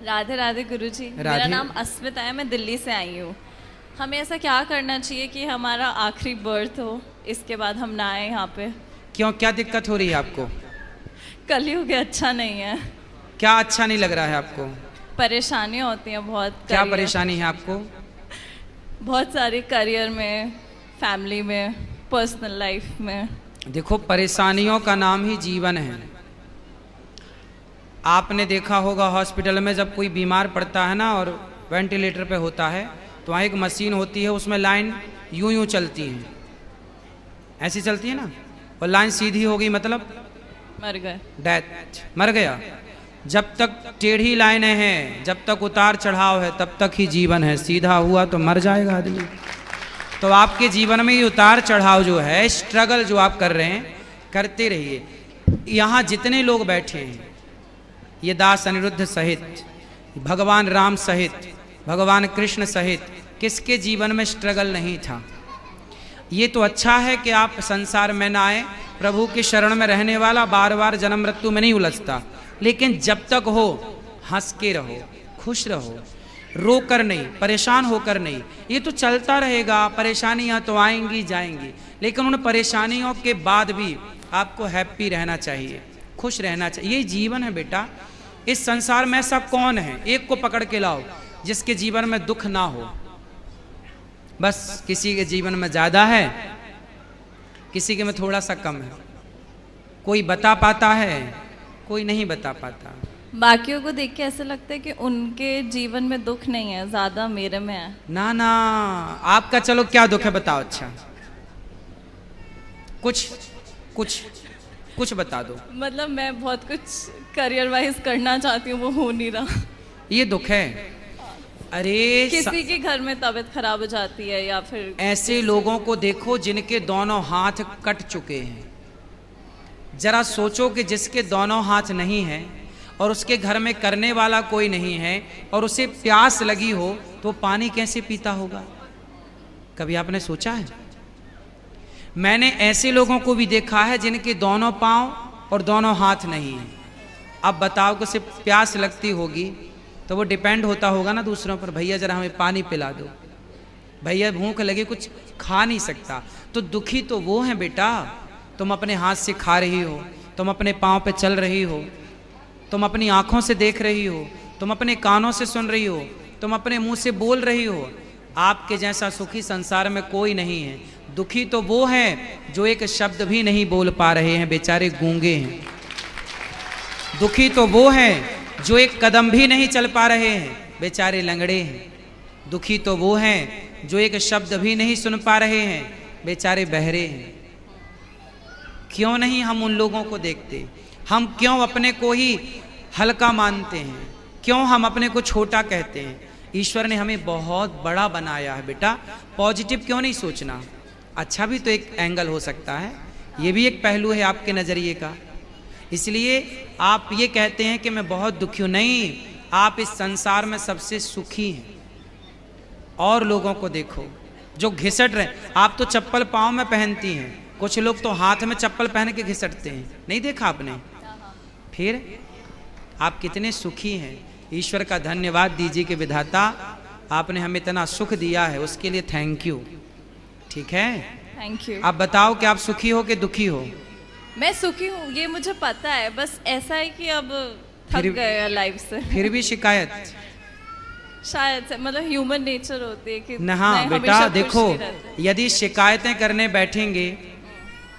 राधे राधे गुरुजी। मेरा नाम अस्मिता है, मैं दिल्ली से आई हूँ। हमें ऐसा क्या करना चाहिए कि हमारा आखिरी बर्थ हो, इसके बाद हम ना आए यहाँ पे? क्यों, क्या दिक्कत हो रही है आपको? कलयुग अच्छा नहीं है। क्या अच्छा नहीं लग रहा है आपको? परेशानियाँ होती हैं बहुत। क्या परेशानी है आपको? बहुत सारी, करियर में, फैमिली में, पर्सनल लाइफ में। देखो, परेशानियों का नाम ही जीवन है। आपने देखा होगा हॉस्पिटल में जब कोई बीमार पड़ता है ना और वेंटिलेटर पे होता है तो वहाँ एक मशीन होती है, उसमें लाइन यूं यूं चलती है, ऐसी चलती है ना, और लाइन सीधी हो गई मतलब मर गए, डेथ, मर गया। जब तक टेढ़ी लाइनें हैं, जब तक उतार चढ़ाव है, तब तक ही जीवन है। सीधा हुआ तो मर जाएगा आदमी। तो आपके जीवन में ये उतार चढ़ाव जो है, स्ट्रगल जो आप कर रहे हैं, करते रहिए। यहाँ जितने लोग बैठे हैं, ये दास अनिरुद्ध सहित, भगवान राम सहित, भगवान कृष्ण सहित, किसके जीवन में स्ट्रगल नहीं था? ये तो अच्छा है कि आप संसार में ना आए, प्रभु के शरण में रहने वाला बार बार जन्म मृत्यु में नहीं उलझता। लेकिन जब तक हो, हंस के रहो, खुश रहो, रो कर नहीं, परेशान होकर नहीं। ये तो चलता रहेगा, परेशानियां तो आएंगी जाएंगी, लेकिन उन परेशानियों के बाद भी आपको हैप्पी रहना चाहिए, खुश रहना चाहिए। ये जीवन है बेटा। इस संसार में ऐसा कौन है, एक को पकड़ के लाओ जिसके जीवन में दुख ना हो। बस किसी के जीवन में ज्यादा है, किसी के में थोड़ा सा कम है। कोई बता पाता है, कोई नहीं बता पाता। बाकियों को देख के ऐसा लगता है कि उनके जीवन में दुख नहीं है, ज्यादा मेरे में है। ना ना, आपका चलो क्या दुख है बताओ। अच्छा, कुछ कुछ कुछ बता दो। मतलब मैं बहुत कुछ करियर वाइज करना चाहती हूँ, वो हो नहीं रहा। ये दुख है। अरे किसी के घर में तबीयत खराब हो जाती है, या फिर ऐसे लोगों को देखो जिनके दोनों हाथ कट चुके हैं। जरा सोचो कि जिसके दोनों हाथ नहीं है और उसके घर में करने वाला कोई नहीं है और उसे प्यास लगी हो तो पानी कैसे पीता होगा? कभी आपने सोचा है? मैंने ऐसे लोगों को भी देखा है जिनके दोनों पांव और दोनों हाथ नहीं है। अब बताओ कि उसे प्यास लगती होगी तो वो डिपेंड होता होगा ना दूसरों पर, भैया जरा हमें पानी पिला दो, भैया भूख लगी, कुछ खा नहीं सकता। तो दुखी तो वो है बेटा। तुम अपने हाथ से खा रही हो, तुम अपने पाँव पे चल रही हो, तुम अपनी आंखों से देख रही हो, तुम अपने कानों से सुन रही हो, तुम अपने मुंह से बोल रही हो। आपके जैसा सुखी संसार में कोई नहीं है। दुखी तो वो हैं जो एक शब्द भी नहीं बोल पा रहे हैं, बेचारे गूंगे हैं। दुखी तो वो हैं जो एक कदम भी नहीं चल पा रहे हैं, बेचारे लंगड़े हैं। दुखी तो वो हैं जो एक शब्द भी नहीं सुन पा रहे हैं, बेचारे बहरे हैं। क्यों नहीं हम उन लोगों को देखते? हम क्यों अपने को ही हल्का मानते हैं? क्यों हम अपने को छोटा कहते हैं? ईश्वर ने हमें बहुत बड़ा बनाया है बेटा। पॉजिटिव क्यों नहीं सोचना? अच्छा भी तो एक एंगल हो सकता है, ये भी एक पहलू है आपके नज़रिए का। इसलिए आप ये कहते हैं कि मैं बहुत दुखी हूँ। नहीं, आप इस संसार में सबसे सुखी हैं। और लोगों को देखो जो घिसट रहे। आप तो चप्पल पाँव में पहनती हैं, कुछ लोग तो हाथ में चप्पल पहन के घिसटते हैं, नहीं देखा आपने? फिर आप कितने सुखी हैं। ईश्वर का धन्यवाद दीजिए कि विधाता आपने हमें इतना सुख दिया है, उसके लिए थैंक यू। ठीक है, थैंक यू। आप बताओ कि आप सुखी हो कि दुखी हो? मैं सुखी हूँ, ये मुझे पता है। बस ऐसा है कि अब थक गए लाइफ से। फिर भी शिकायत? शायद से, मतलब ह्यूमन नेचर होती है कि न। हाँ बेटा देखो, यदि शिकायतें करने बैठेंगे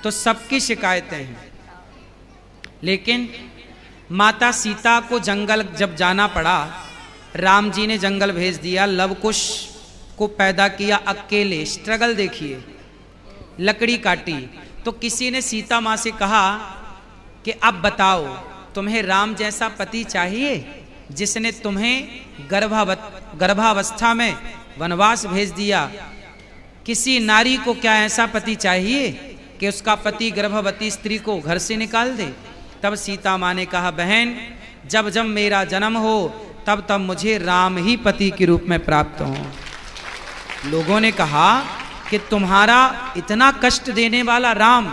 तो सबकी शिकायतें हैं। लेकिन माता सीता को जंगल जब जाना पड़ा, राम जी ने जंगल भेज दिया, लव कुश को पैदा किया अकेले। स्ट्रगल देखिए, लकड़ी काटी तो किसी ने सीता माँ से कहा कि अब बताओ तुम्हें राम जैसा पति चाहिए जिसने तुम्हें गर्भावस्था में वनवास भेज दिया? किसी नारी को क्या ऐसा पति चाहिए कि उसका पति गर्भवती स्त्री को घर से निकाल दे? तब सीता माँ ने कहा, बहन जब जब मेरा जन्म हो तब तब मुझे राम ही पति के रूप में प्राप्त हो। लोगों ने कहा कि तुम्हारा इतना कष्ट देने वाला राम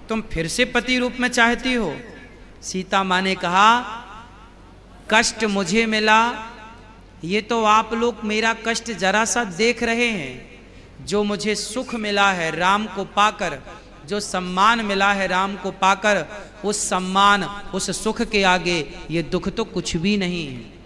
तुम फिर से पति रूप में चाहती हो? सीता माँ ने कहा, कष्ट मुझे मिला, ये तो आप लोग मेरा कष्ट जरा सा देख रहे हैं। जो मुझे सुख मिला है राम को पाकर, जो सम्मान मिला है राम को पाकर, उस सम्मान उस सुख के आगे ये दुख तो कुछ भी नहीं है।